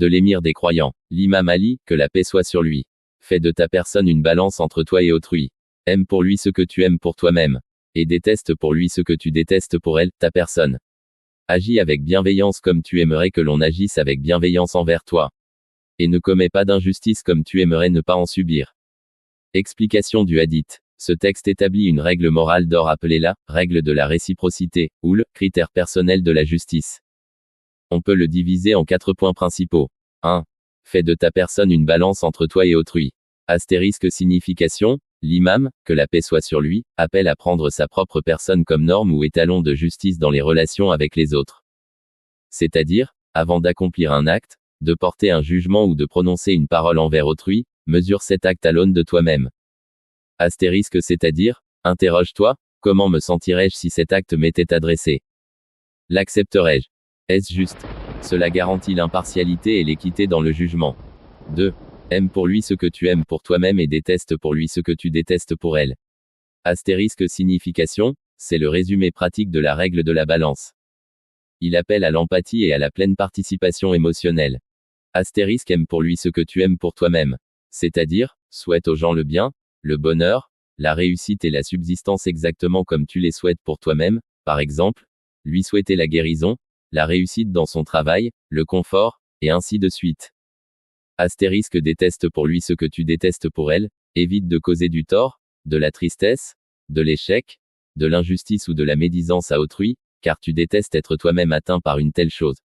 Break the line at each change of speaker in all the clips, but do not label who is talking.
De l'émir des croyants, l'imam Ali, que la paix soit sur lui. Fais de ta personne une balance entre toi et autrui. Aime pour lui ce que tu aimes pour toi-même. Et déteste pour lui ce que tu détestes pour elle, ta personne. Agis avec bienveillance comme tu aimerais que l'on agisse avec bienveillance envers toi. Et ne commets pas d'injustice comme tu aimerais ne pas en subir. Explication du hadith. Ce texte établit une règle morale d'or appelée la règle de la réciprocité, ou le critère personnel de la justice. On peut le diviser en 4 points principaux. 1. Fais de ta personne une balance entre toi et autrui. Astérisque signification, l'imam, que la paix soit sur lui, appelle à prendre sa propre personne comme norme ou étalon de justice dans les relations avec les autres. C'est-à-dire, avant d'accomplir un acte, de porter un jugement ou de prononcer une parole envers autrui, mesure cet acte à l'aune de toi-même. Astérisque c'est-à-dire, interroge-toi, comment me sentirais-je si cet acte m'était adressé? L'accepterais-je? Est-ce juste? Cela garantit l'impartialité et l'équité dans le jugement. 2. Aime pour lui ce que tu aimes pour toi-même et déteste pour lui ce que tu détestes pour elle. Astérisque signification, c'est le résumé pratique de la règle de la balance. Il appelle à l'empathie et à la pleine participation émotionnelle. Astérisque aime pour lui ce que tu aimes pour toi-même. C'est-à-dire, souhaite aux gens le bien, le bonheur, la réussite et la subsistance exactement comme tu les souhaites pour toi-même, par exemple, lui souhaiter la guérison, la réussite dans son travail, le confort, et ainsi de suite. Astérisque déteste pour lui ce que tu détestes pour elle, évite de causer du tort, de la tristesse, de l'échec, de l'injustice ou de la médisance à autrui, car tu détestes être toi-même atteint par une telle chose.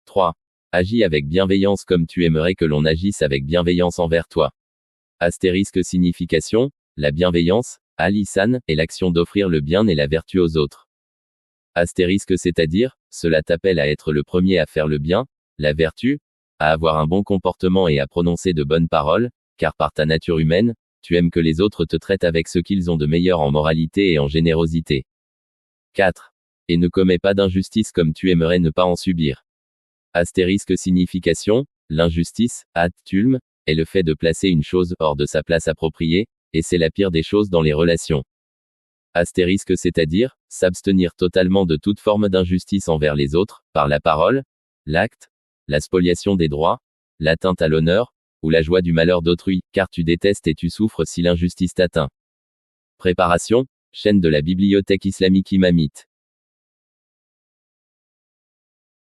3. Agis avec bienveillance comme tu aimerais que l'on agisse avec bienveillance envers toi. Astérisque signification, la bienveillance, al-ihsan, est l'action d'offrir le bien et la vertu aux autres. Astérisque c'est-à-dire, cela t'appelle à être le premier à faire le bien, la vertu, à avoir un bon comportement et à prononcer de bonnes paroles, car par ta nature humaine, tu aimes que les autres te traitent avec ce qu'ils ont de meilleur en moralité et en générosité. 4. Et ne commets pas d'injustice comme tu aimerais ne pas en subir. Astérisque signification, l'injustice, at-tulm, est le fait de placer une chose hors de sa place appropriée, et c'est la pire des choses dans les relations. Astérisque c'est-à-dire, s'abstenir totalement de toute forme d'injustice envers les autres, par la parole, l'acte, la spoliation des droits, l'atteinte à l'honneur, ou la joie du malheur d'autrui, car tu détestes et tu souffres si l'injustice t'atteint. Préparation, chaîne de la Bibliothèque islamique imamite.